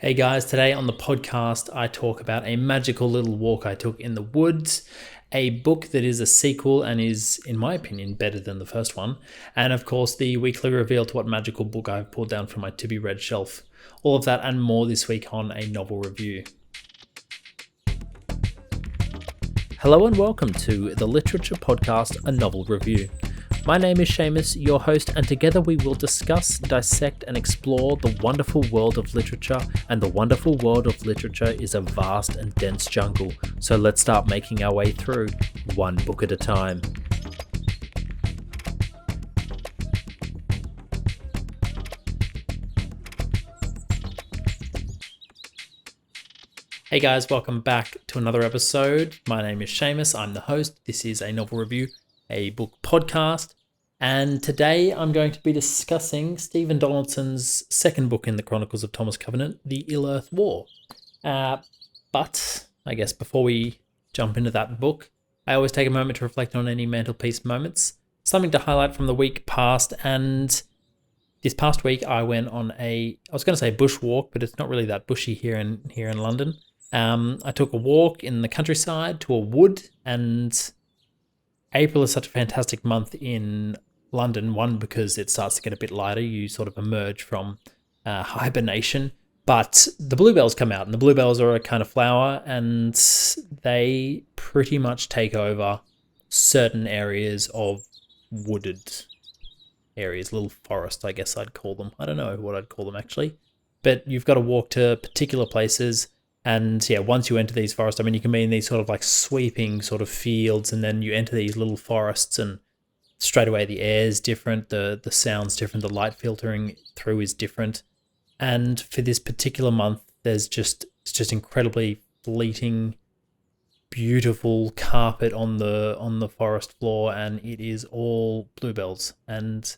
Hey guys, today on the podcast I talk about a magical little walk I took in the woods, a book that is a sequel and is, in my opinion, better than the first one, and of course the weekly reveal to what magical book I've pulled down from my to-be-read shelf. All of that and more this week on a novel review. Hello and welcome to the Literature Podcast, a novel review. My name is Seamus, your host, and together we will discuss, dissect, and explore the wonderful world of literature. And the wonderful world of literature is a vast and dense jungle, so let's start making our way through, one book at a time. Hey guys, welcome back to another episode. My name is Seamus, I'm the host. This is a novel review, a book podcast, and today I'm going to be discussing Stephan Donaldson's second book in the Chronicles of Thomas Covenant, The Illearth War. But I guess before we jump into that book, I always take a moment to reflect on any mantelpiece moments, something to highlight from the week past. And this past week I went on I was going to say bush walk, but it's not really that bushy here in London. I took a walk in the countryside to a wood, and April is such a fantastic month in London, one, because it starts to get a bit lighter. You sort of emerge from hibernation, but the bluebells come out, and the bluebells are a kind of flower, and they pretty much take over certain areas of wooded areas, little forest, I guess I'd call them. I don't know what I'd call them actually, but you've got to walk to particular places. And yeah, once you enter these forests, I mean, you can be in these sort of like sweeping sort of fields, and then you enter these little forests, and straight away the air's different, the sound's different, the light filtering through is different. And for this particular month, it's just incredibly fleeting, beautiful carpet on the forest floor, and it is all bluebells. And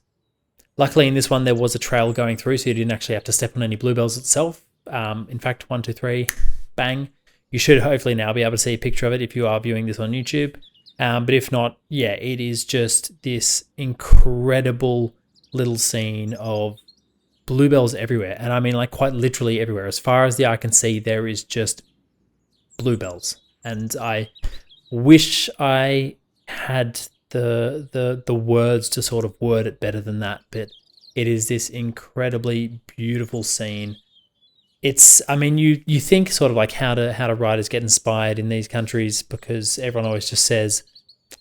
luckily in this one there was a trail going through, so you didn't actually have to step on any bluebells itself. In fact, 1, 2, 3, bang. You should hopefully now be able to see a picture of it if you are viewing this on YouTube. But if not, yeah, it is just this incredible little scene of bluebells everywhere. And I mean, like, quite literally everywhere. As far as the eye can see, there is just bluebells. And I wish I had the words to sort of word it better than that, but it is this incredibly beautiful scene. It's, I mean, you think sort of like how do writers get inspired in these countries, because everyone always just says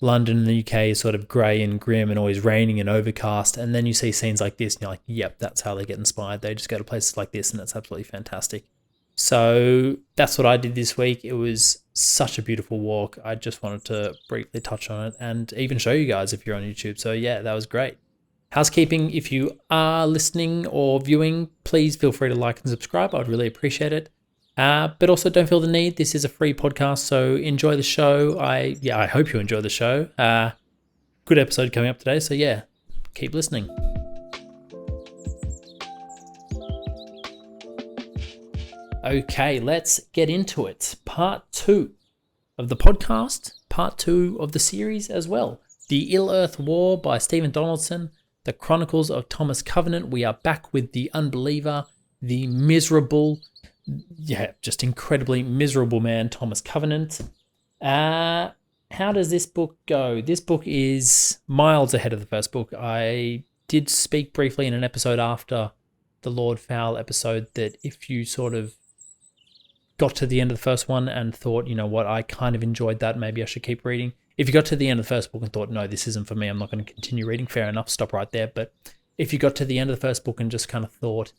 London and the UK is sort of grey and grim and always raining and overcast, and then you see scenes like this and you're like, yep, that's how they get inspired. They just go to places like this, and it's absolutely fantastic. So that's what I did this week. It was such a beautiful walk. I just wanted to briefly touch on it and even show you guys if you're on YouTube. So yeah, that was great. Housekeeping, if you are listening or viewing, please feel free to like and subscribe. I'd really appreciate it. But also don't feel the need. This is a free podcast, so enjoy the show. I hope you enjoy the show. Good episode coming up today, so yeah, keep listening. Okay, let's get into it. Part 2 of the podcast, part 2 of the series as well. The Illearth War by Stephan Donaldson. The Chronicles of Thomas Covenant. We are back with the unbeliever, the miserable, just incredibly miserable man, Thomas Covenant. How does this book go? This book is miles ahead of the first book. I did speak briefly in an episode after the Lord Fowl episode that if you sort of got to the end of the first one and thought, you know what, I kind of enjoyed that, maybe I should keep reading. If you got to the end of the first book and thought, no, this isn't for me, I'm not going to continue reading, fair enough, stop right there. But if you got to the end of the first book and just kind of thought,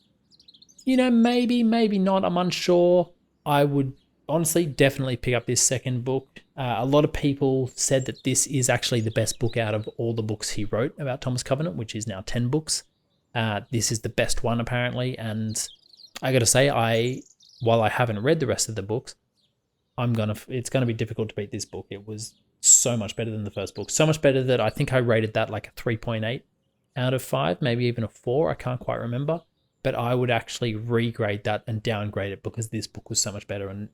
you know, maybe not, I'm unsure, I would honestly definitely pick up this second book. A lot of people said that this is actually the best book out of all the books he wrote about Thomas Covenant, which is now 10 books. This is the best one, apparently. And I got to say, while I haven't read the rest of the books, it's going to be difficult to beat this book. It was so much better than the first book. So much better that I think I rated that like a 3.8 out of 5, maybe even a 4. I can't quite remember. But I would actually regrade that and downgrade it because this book was so much better, and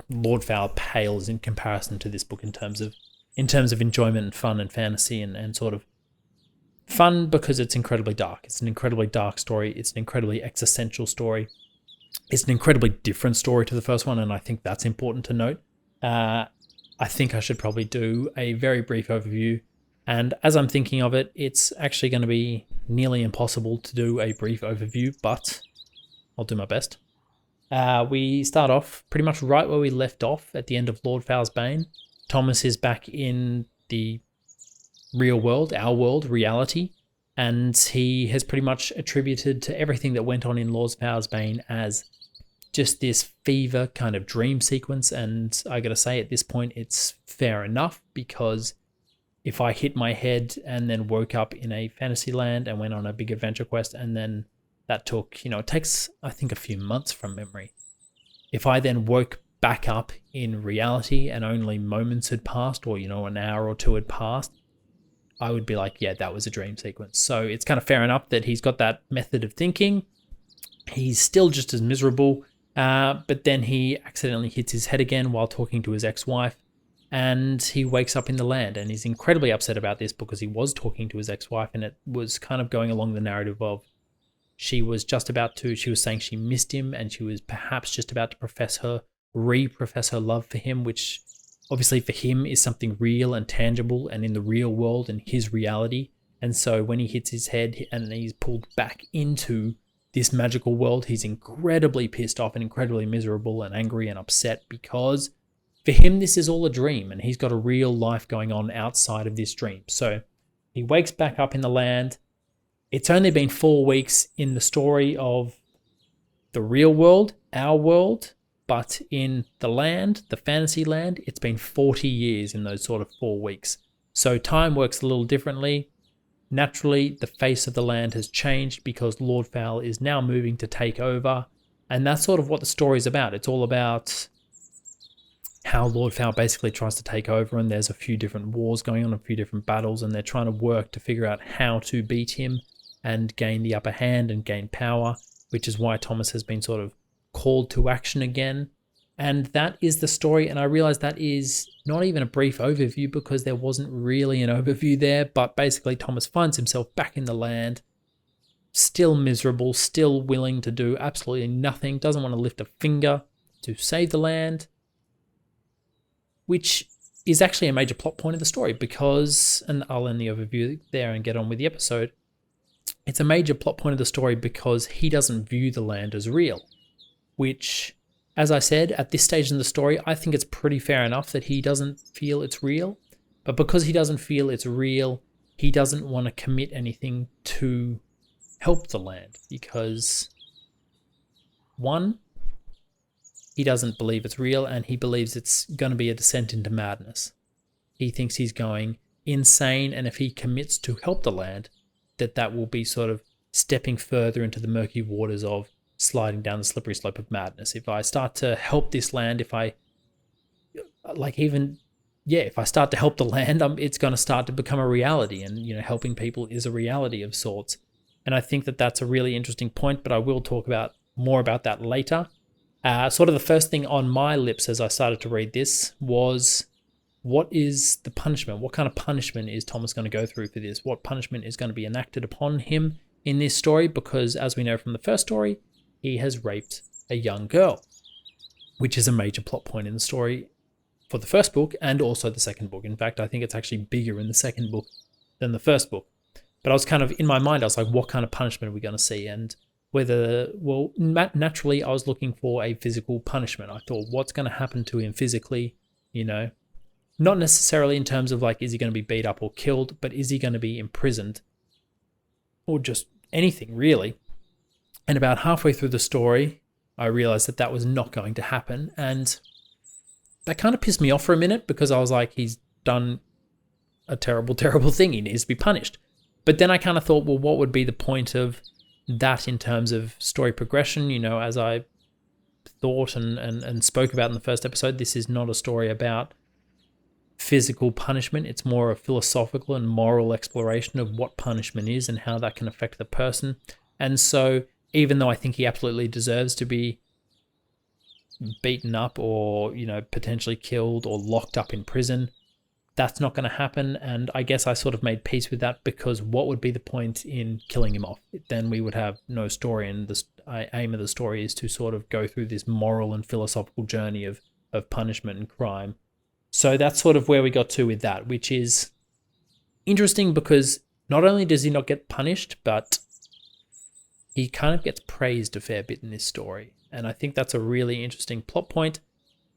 Lord Fowl pales in comparison to this book in terms of enjoyment and fun and fantasy and sort of Fun because it's incredibly dark. It's an incredibly dark story. It's an incredibly existential story. It's an incredibly different story to the first one, and I think that's important to note. I think I should probably do a very brief overview, and as I'm thinking of it, it's actually going to be nearly impossible to do a brief overview, but I'll do my best. We start off pretty much right where we left off at the end of Lord Fowl's Bane. Thomas is back in the real world, our world, reality, and he has pretty much attributed to everything that went on in Lord Fowl's Bane as just this fever kind of dream sequence. And I gotta say, at this point, it's fair enough, because if I hit my head and then woke up in a fantasy land and went on a big adventure quest, and then that took, it takes, I think, a few months from memory. If I then woke back up in reality and only moments had passed, or, an hour or two had passed, I would be like, yeah, that was a dream sequence. So it's kind of fair enough that he's got that method of thinking. He's still just as miserable, but then he accidentally hits his head again while talking to his ex-wife, and he wakes up in the land, and he's incredibly upset about this because he was talking to his ex-wife, and it was kind of going along the narrative of she was saying she missed him, and she was perhaps just about to re-profess her love for him, which obviously for him is something real and tangible and in the real world and his reality. And so when he hits his head and he's pulled back into this magical world, he's incredibly pissed off and incredibly miserable and angry and upset, because for him this is all a dream and he's got a real life going on outside of this dream. So he wakes back up in the land. It's only been 4 weeks in the story of the real world, our world, but in the land, the fantasy land, it's been 40 years in those sort of 4 weeks. So time works a little differently. Naturally, the face of the land has changed because Lord Fowl is now moving to take over. And that's sort of what the story is about. It's all about how Lord Fowl basically tries to take over, and there's a few different wars going on, a few different battles, and they're trying to work to figure out how to beat him and gain the upper hand and gain power, which is why Thomas has been sort of called to action again. And that is the story. And I realize that is not even a brief overview because there wasn't really an overview there, but basically Thomas finds himself back in the land, still miserable, still willing to do absolutely nothing, doesn't want to lift a finger to save the land, which is actually a major plot point of the story because, and I'll end the overview there and get on with the episode, it's a major plot point of the story because he doesn't view the land as real, which, as I said, at this stage in the story, I think it's pretty fair enough that he doesn't feel it's real. But because he doesn't feel it's real, he doesn't want to commit anything to help the land because, one, he doesn't believe it's real and he believes it's going to be a descent into madness. He thinks he's going insane, and if he commits to help the land, that will be sort of stepping further into the murky waters of sliding down the slippery slope of madness. If I start to help this land, if I start to help the land, it's going to start to become a reality, and helping people is a reality of sorts. And I think that that's a really interesting point, but I will talk about more about that later. Sort of the first thing on my lips as I started to read this was, what is the punishment? What kind of punishment is Thomas going to go through for this? What punishment is going to be enacted upon him in this story? Because as we know from the first story, he has raped a young girl, which is a major plot point in the story for the first book and also the second book. In fact, I think it's actually bigger in the second book than the first book. But I was kind of, in my mind, I was like, what kind of punishment are we going to see? And naturally, I was looking for a physical punishment. I thought, what's going to happen to him physically? Not necessarily in terms of is he going to be beat up or killed, but is he going to be imprisoned? Or just anything, really. And about halfway through the story, I realized that was not going to happen. And that kind of pissed me off for a minute because I was like, he's done a terrible, terrible thing. He needs to be punished. But then I kind of thought, well, what would be the point of that in terms of story progression? As I thought and spoke about in the first episode, this is not a story about physical punishment. It's more a philosophical and moral exploration of what punishment is and how that can affect the person. And so even though I think he absolutely deserves to be beaten up or, potentially killed or locked up in prison, that's not going to happen. And I guess I sort of made peace with that, because what would be the point in killing him off? Then we would have no story, and the aim of the story is to sort of go through this moral and philosophical journey of punishment and crime. So that's sort of where we got to with that, which is interesting because not only does he not get punished, but he kind of gets praised a fair bit in this story. And I think that's a really interesting plot point,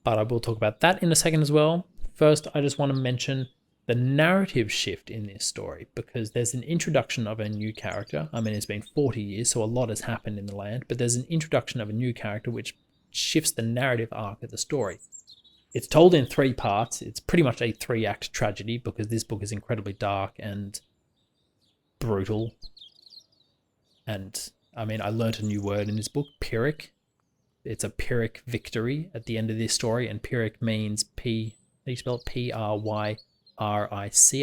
but I will talk about that in a second as well. First, I just want to mention the narrative shift in this story, because there's an introduction of a new character. I mean, it's been 40 years, so a lot has happened in the land, but there's an introduction of a new character which shifts the narrative arc of the story. It's told in 3 parts. It's pretty much a 3-act tragedy, because this book is incredibly dark and brutal. And I mean, I learned a new word in this book, Pyrrhic. It's a Pyrrhic victory at the end of this story, and Pyrrhic means how do you spell it? Pryric,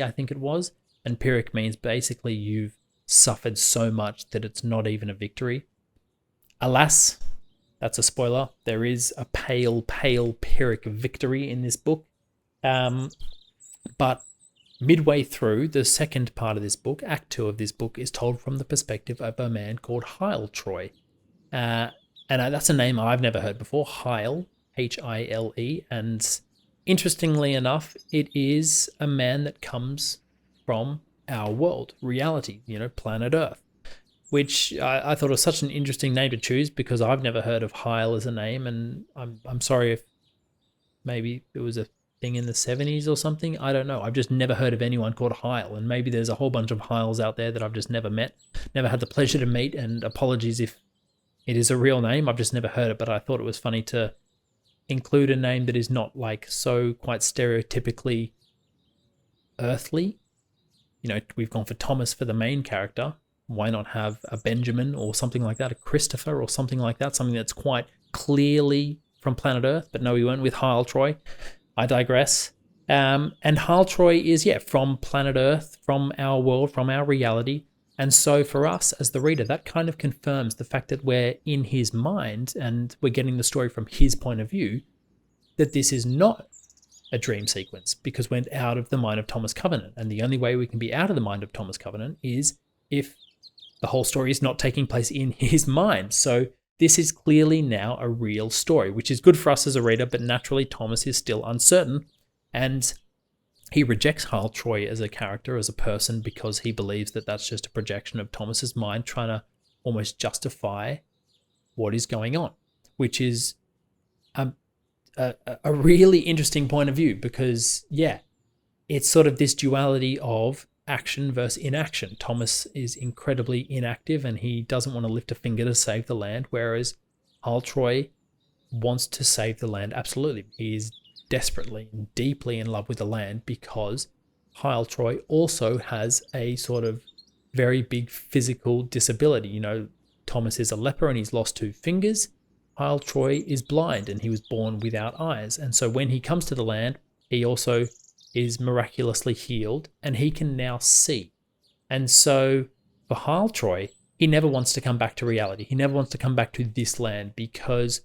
I think it was. And Pyrrhic means basically you've suffered so much that it's not even a victory. Alas, that's a spoiler. There is a pale Pyrrhic victory in this book. But midway through, the second part of this book, Act 2 of this book, is told from the perspective of a man called Troy. And that's a name I've never heard before, Hyle, Hile. And interestingly enough, it is a man that comes from our world, reality, planet Earth, which I thought was such an interesting name to choose, because I've never heard of Hyle as a name. And I'm sorry if maybe it was a thing in the 70s or something. I don't know. I've just never heard of anyone called Hyle, and maybe there's a whole bunch of Hyles out there that I've just never met, never had the pleasure to meet, and apologies if it is a real name. I've just never heard it, but I thought it was funny to include a name that is not like so quite stereotypically earthly. We've gone for Thomas for the main character. Why not have a Benjamin or something like that, a Christopher or something like that, something that's quite clearly from planet Earth? But no, we went with Troy. I digress. And Troy is, from planet Earth, from our world, from our reality. And so for us as the reader, that kind of confirms the fact that we're in his mind and we're getting the story from his point of view, that this is not a dream sequence, because we're out of the mind of Thomas Covenant. And the only way we can be out of the mind of Thomas Covenant is if the whole story is not taking place in his mind. So this is clearly now a real story, which is good for us as a reader, but naturally Thomas is still uncertain. And he rejects Troy as a character, as a person, because he believes that that's just a projection of Thomas's mind trying to almost justify what is going on, which is a really interesting point of view, because, it's sort of this duality of action versus inaction. Thomas is incredibly inactive and he doesn't want to lift a finger to save the land, whereas Troy wants to save the land absolutely. He is desperately and deeply in love with the land, because Troy also has a sort of very big physical disability. Thomas is a leper and he's lost 2 fingers. Troy is blind and he was born without eyes. And so when he comes to the land, he also is miraculously healed and he can now see. And so for Troy, he never wants to come back to reality. He never wants to come back to this land, because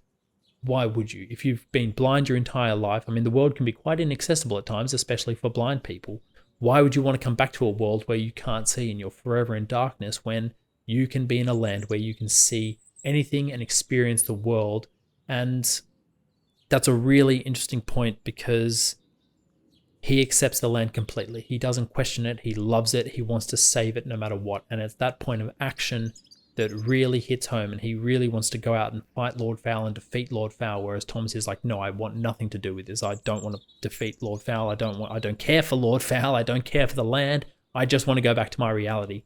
why would you? If you've been blind your entire life, I mean, the world can be quite inaccessible at times, especially for blind people. Why would you want to come back to a world where you can't see and you're forever in darkness, when you can be in a land where you can see anything and experience the world? And that's a really interesting point, because he accepts the land completely. He doesn't question it. He loves it. He wants to save it no matter what. And it's that point of action that really hits home, and he really wants to go out and fight Lord Fowl and defeat Lord Fowl, whereas Thomas is like, no, I want nothing to do with this. I don't want to defeat Lord Fowl. I don't care for Lord Fowl. I don't care for the land. I just want to go back to my reality.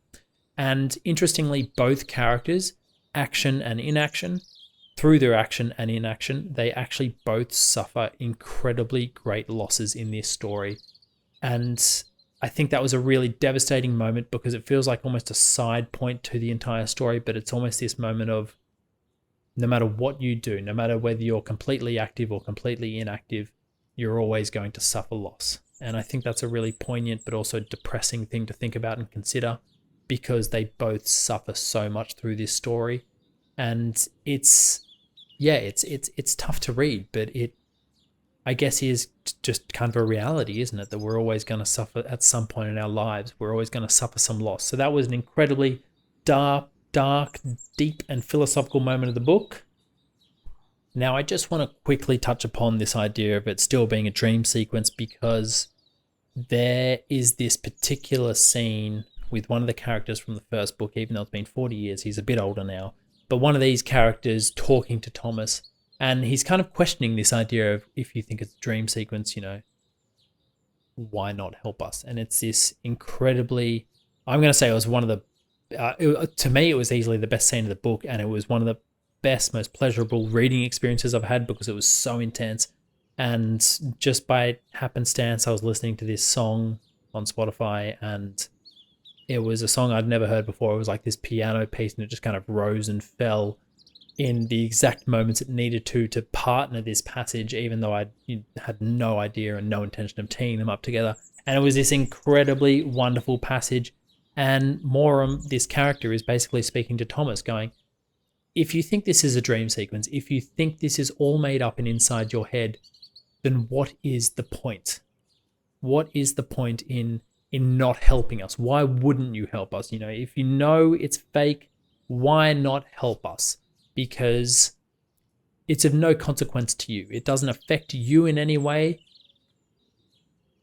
And interestingly, both characters, action and inaction, through their action and inaction, they actually both suffer incredibly great losses in this story. And I think that was a really devastating moment, because it feels like almost a side point to the entire story, but it's almost this moment of, no matter what you do, no matter whether you're completely active or completely inactive, you're always going to suffer loss. And I think that's a really poignant but also depressing thing to think about and consider, because they both suffer so much through this story. And it's tough to read, but I guess is just kind of a reality, isn't it? That we're always going to suffer at some point in our lives. We're always going to suffer some loss. So that was an incredibly dark, deep, and philosophical moment of the book. Now, I just want to quickly touch upon this idea of it still being a dream sequence, because there is this particular scene with one of the characters from the first book, even though it's been 40 years, he's a bit older now, but one of these characters talking to Thomas, and he's kind of questioning this idea of, if you think it's a dream sequence, why not help us? And it's this incredibly, I'm going to say it was one of the, to me, it was easily the best scene of the book, and it was one of the best, most pleasurable reading experiences I've had, because it was so intense. And just by happenstance, I was listening to this song on Spotify, and it was a song I'd never heard before. It was like this piano piece, and it just kind of rose and fell in the exact moments it needed to partner this passage, even though I had no idea and no intention of teeing them up together. And it was this incredibly wonderful passage. And Moram, this character, is basically speaking to Thomas, going, if you think this is a dream sequence, if you think this is all made up and inside your head, then what is the point? What is the point in not helping us? Why wouldn't you help us? If you know it's fake, why not help us? Because it's of no consequence to you. It doesn't affect you in any way.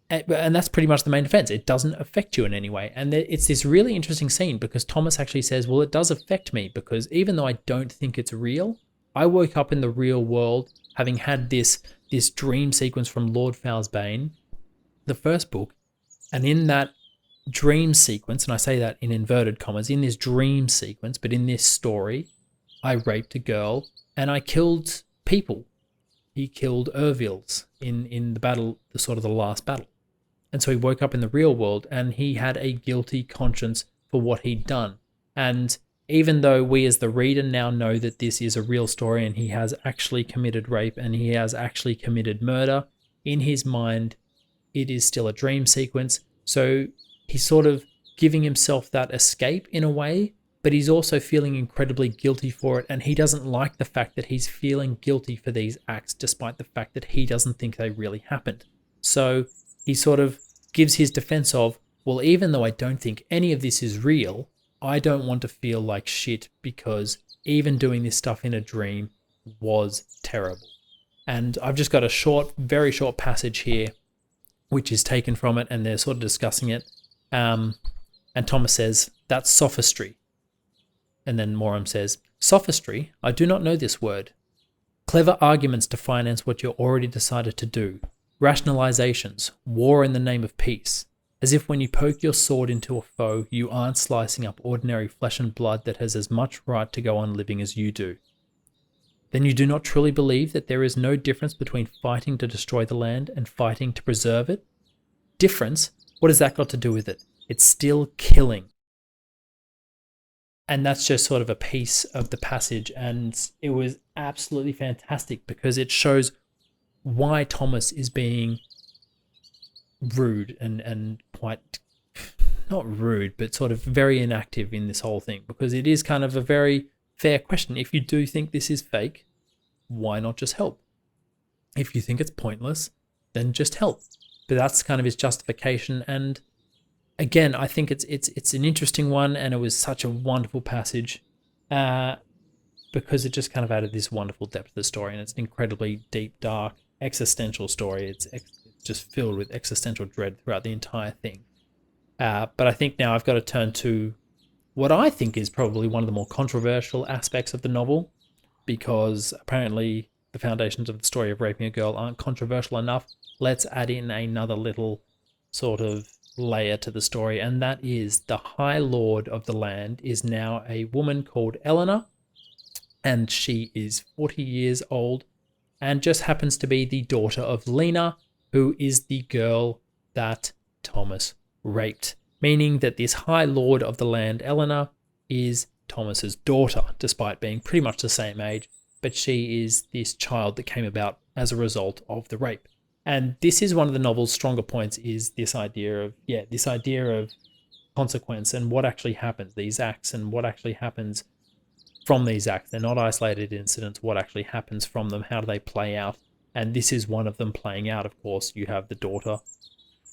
And that's pretty much the main defense. It doesn't affect you in any way. And it's this really interesting scene, because Thomas actually says, well, it does affect me, because even though I don't think it's real, I woke up in the real world having had this dream sequence from Lord Fowlsbane, the first book. And in that dream sequence, and I say that in inverted commas, in this dream sequence, but in this story, I raped a girl and I killed people. He killed Ervils in the battle, the last battle. And so he woke up in the real world and he had a guilty conscience for what he'd done. And even though we as the reader now know that this is a real story and he has actually committed rape and he has actually committed murder, in his mind, it is still a dream sequence. So he's sort of giving himself that escape in a way, but he's also feeling incredibly guilty for it. And he doesn't like the fact that he's feeling guilty for these acts, despite the fact that he doesn't think they really happened. So he sort of gives his defense of, well, even though I don't think any of this is real, I don't want to feel like shit, because even doing this stuff in a dream was terrible. And I've just got a very short passage here, which is taken from it, and they're sort of discussing it. And Thomas says, that's sophistry. And then Moram says, sophistry? I do not know this word. Clever arguments to finance what you're already decided to do. Rationalizations, war in the name of peace. As if when you poke your sword into a foe, you aren't slicing up ordinary flesh and blood that has as much right to go on living as you do. Then you do not truly believe that there is no difference between fighting to destroy the land and fighting to preserve it? Difference? What has that got to do with it? It's still killing. And that's just sort of a piece of the passage. And it was absolutely fantastic, because it shows why Thomas is being rude and quite, not rude, but sort of very inactive in this whole thing, because it is kind of a very fair question. If you do think this is fake, why not just help? If you think it's pointless, then just help. But that's kind of his justification. And again, I think it's an interesting one, and it was such a wonderful passage, because it just kind of added this wonderful depth to the story, and it's an incredibly deep, dark, existential story. It's just filled with existential dread throughout the entire thing. But I think now I've got to turn to what I think is probably one of the more controversial aspects of the novel, because apparently the foundations of the story of raping a girl aren't controversial enough. Let's add in another little sort of layer to the story, and that is the High Lord of the land is now a woman called Eleanor, and she is 40 years old and just happens to be the daughter of Lena, who is the girl that Thomas raped, meaning that this High Lord of the land, Eleanor, is Thomas's daughter, despite being pretty much the same age, but she is this child that came about as a result of the rape. And this is one of the novel's stronger points, is this idea of consequence and what actually happens, these acts and what actually happens from these acts. They're not isolated incidents. What actually happens from them? How do they play out? And this is one of them playing out. Of course, you have the daughter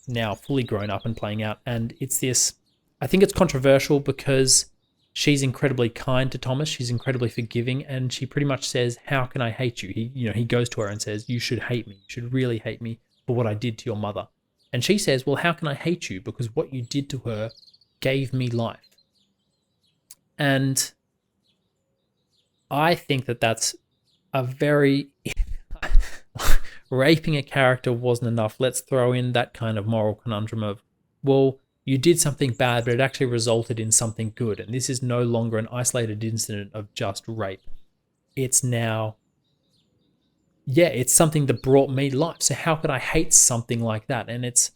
now fully grown up and playing out. And it's this, I think it's controversial because she's incredibly kind to Thomas. She's incredibly forgiving. And she pretty much says, how can I hate you? He goes to her and says, you should hate me. You should really hate me for what I did to your mother. And she says, well, how can I hate you? Because what you did to her gave me life. And I think that that's a very... raping a character wasn't enough. Let's throw in that kind of moral conundrum of, well, you did something bad, but it actually resulted in something good. And this is no longer an isolated incident of just rape. It's now, it's something that brought me life. So how could I hate something like that? And it's,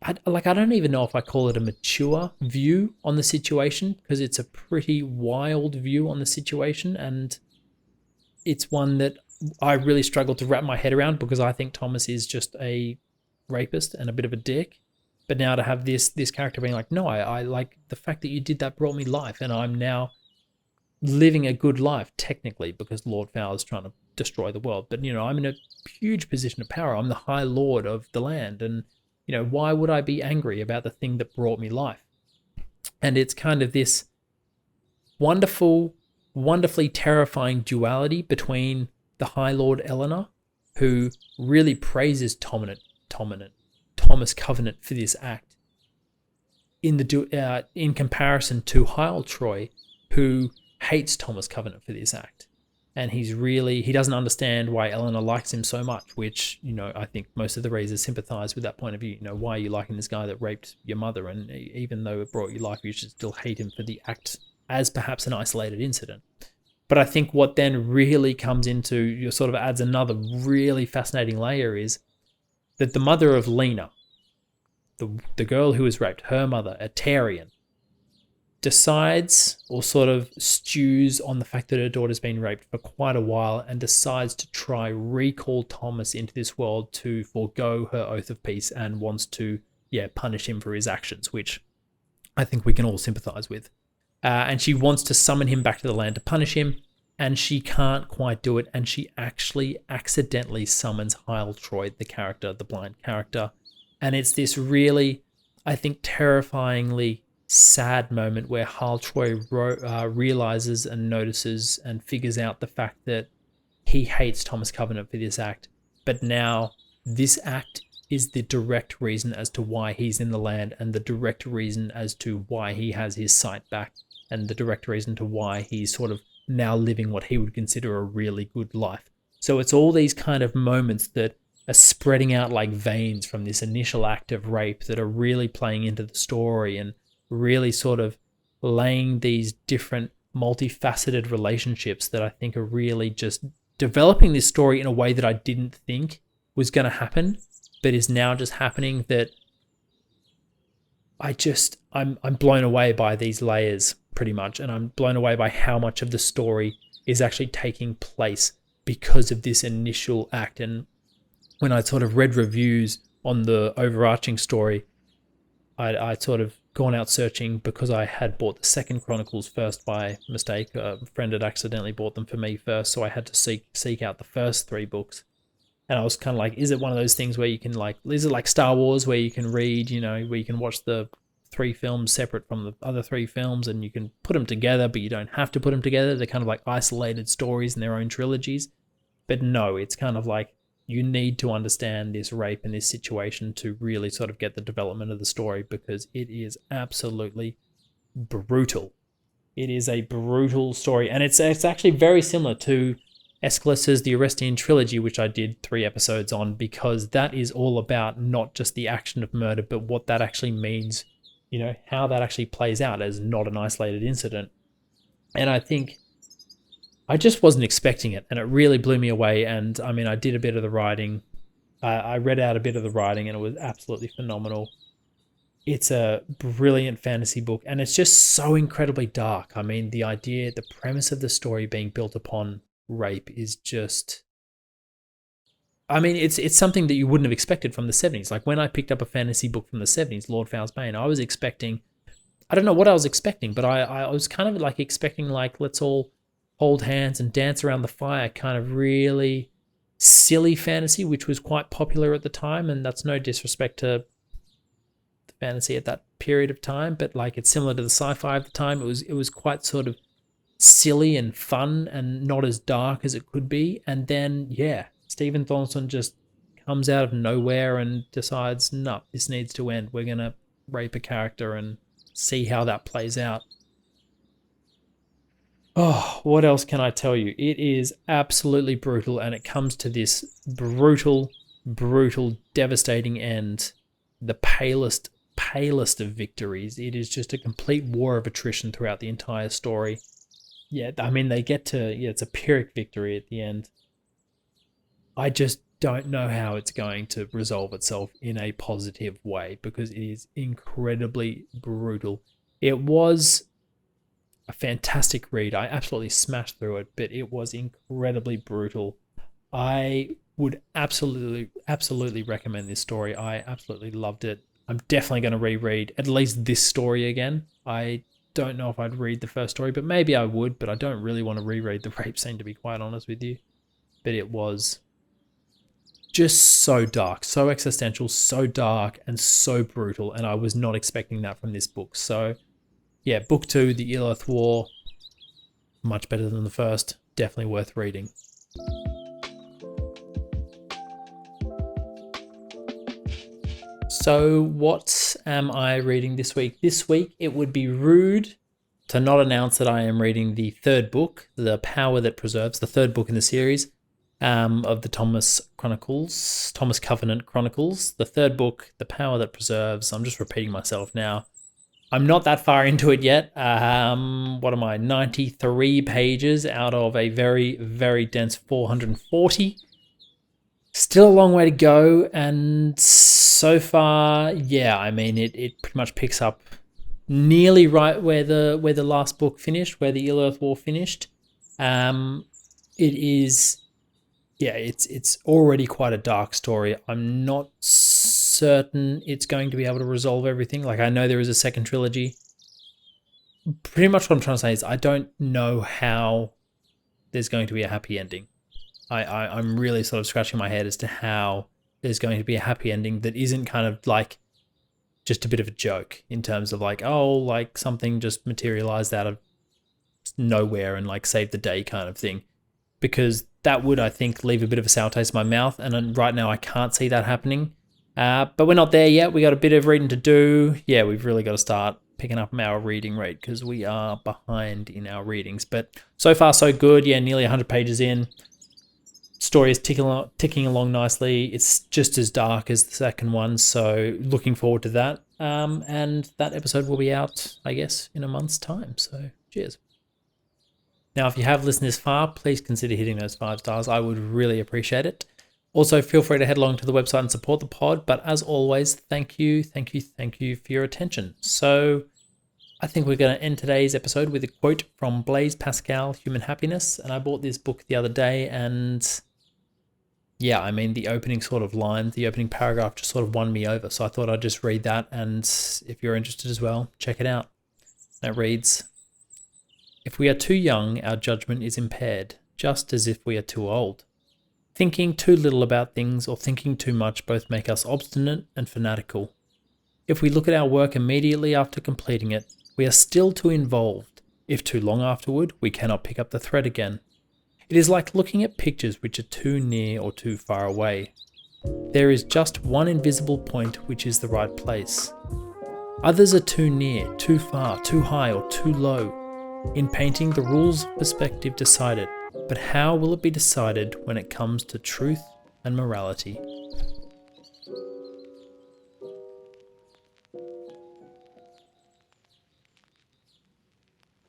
I don't even know if I call it a mature view on the situation, because it's a pretty wild view on the situation. And it's one that I really struggle to wrap my head around, because I think Thomas is just a rapist and a bit of a dick. But now to have this character being like, no, I like the fact that you did that brought me life, and I'm now living a good life technically because Lord Fowl is trying to destroy the world. But I'm in a huge position of power. I'm the High Lord of the land, and why would I be angry about the thing that brought me life? And it's kind of this wonderfully terrifying duality between the High Lord Eleanor, who really praises Thomas Covenant for this act, in comparison to Hyletroy, who hates Thomas Covenant for this act. And he doesn't understand why Eleanor likes him so much, which, I think most of the readers sympathize with that point of view. Why are you liking this guy that raped your mother? And even though it brought you life, you should still hate him for the act as perhaps an isolated incident. But I think what then really comes into, sort of adds another really fascinating layer, is that the mother of Lena, the girl who was raped, her mother, a Tarian, decides, or sort of stews on the fact that her daughter's been raped for quite a while, and decides to try recall Thomas into this world to forego her oath of peace, and wants to, punish him for his actions, which I think we can all sympathize with. And she wants to summon him back to the land to punish him, and she can't quite do it, and she actually accidentally summons Hyletroy, the blind character. And it's this really, I think, terrifyingly sad moment where Hyletroy realizes and notices and figures out the fact that he hates Thomas Covenant for this act, but now this act is the direct reason as to why he's in the land, and the direct reason as to why he has his sight back, and the direct reason to why he's sort of now living what he would consider a really good life. So it's all these kind of moments that are spreading out like veins from this initial act of rape that are really playing into the story, and really sort of laying these different multifaceted relationships that I think are really just developing this story in a way that I didn't think was going to happen, but is now just happening. That I'm blown away by these layers pretty much, and I'm blown away by how much of the story is actually taking place because of this initial act. And when I sort of read reviews on the overarching story, I sort of gone out searching, because I had bought the second Chronicles first by mistake. A friend had accidentally bought them for me first, so I had to seek out the first 3 books. And I was kind of like, is it one of those things where you can is it like Star Wars, where you can read, where you can watch the 3 films separate from the other 3 films, and you can put them together, but you don't have to put them together. They're kind of like isolated stories in their own trilogies. But no, it's kind of like, you need to understand this rape and this situation to really sort of get the development of the story, because it is absolutely brutal. It is a brutal story, and it's actually very similar to Aeschylus's The Orestian Trilogy, which I did 3 episodes on, because that is all about not just the action of murder, but what that actually means, how that actually plays out as not an isolated incident. And I think I just wasn't expecting it, and it really blew me away. And I mean, I did a bit of the writing. I read out a bit of the writing, and it was absolutely phenomenal. It's a brilliant fantasy book, and it's just so incredibly dark. I mean, the premise of the story being built upon rape is just... I mean, it's something that you wouldn't have expected from the 70s. Like, when I picked up a fantasy book from the 70s, Lord Fowl's Bane, I was expecting... I don't know what I was expecting, but I was kind of like expecting, like, let's all hold hands and dance around the fire, kind of really silly fantasy, which was quite popular at the time, and that's no disrespect to the fantasy at that period of time, but like it's similar to the sci-fi of the time. It was quite sort of silly and fun and not as dark as it could be. And then, yeah, Stephen Donaldson just comes out of nowhere and decides, no, this needs to end. We're going to rape a character and see how that plays out. Oh, what else can I tell you? It is absolutely brutal, and it comes to this brutal, devastating end. The palest of victories. It is just a complete war of attrition throughout the entire story. Yeah, I mean, they get to, it's a Pyrrhic victory at the end. I just don't know how it's going to resolve itself in a positive way because it is incredibly brutal. It was a fantastic read. I absolutely smashed through it, but it was incredibly brutal. I would absolutely recommend this story. I absolutely loved it. I'm definitely going to reread at least this story again. I don't know if I'd read the first story, but maybe I would, but I don't really want to reread the rape scene, to be quite honest with you. But it was just so dark, so existential, so dark, and so brutal, and I was not expecting that from this book. So yeah, book 2, The Illearth War, much better than the first. Definitely worth reading. So what am I reading this week? This week, it would be rude to not announce that I am reading the third book, The Power That Preserves, the third book in the series of the Thomas Covenant Chronicles. The third book, The Power That Preserves. I'm just repeating myself now. I'm not that far into it yet. What am I? 93 pages out of a very dense 440. Still a long way to go, and so far, yeah, I mean, it pretty much picks up nearly right where the last book finished, where the Illearth War finished. It is, yeah, it's already quite a dark story. I'm not certain it's going to be able to resolve everything. Like, I know there is a second trilogy. Pretty much what I'm trying to say is I don't know how there's going to be a happy ending. I'm really sort of scratching my head as to how there's going to be a happy ending that isn't kind of like just a bit of a joke in terms of like, oh, like something just materialized out of nowhere and like saved the day kind of thing. Because that would, I think, leave a bit of a sour taste in my mouth. And right now I can't see that happening. But we're not there yet. We got a bit of reading to do. Yeah, we've really got to start picking up our reading rate because we are behind in our readings. But so far, so good. Yeah, nearly 100 pages in. Story is ticking along nicely. It's just as dark as the second one, so looking forward to that. And that episode will be out, I guess, in a month's time. So cheers. Now, if you have listened this far, please consider hitting those 5 stars. I would really appreciate it. Also, feel free to head along to the website and support the pod. But as always, thank you for your attention. So I think we're going to end today's episode with a quote from Blaise Pascal, Human Happiness. And I bought this book the other day, and yeah, I mean, the opening sort of line, the opening paragraph just sort of won me over. So I thought I'd just read that, and if you're interested as well, check it out. It reads, "If we are too young, our judgment is impaired, just as if we are too old. Thinking too little about things or thinking too much both make us obstinate and fanatical. If we look at our work immediately after completing it, we are still too involved. If too long afterward, we cannot pick up the thread again. It is like looking at pictures which are too near or too far away. There is just one invisible point which is the right place. Others are too near, too far, too high, or too low. In painting, the rules of perspective decide it, but how will it be decided when it comes to truth and morality?"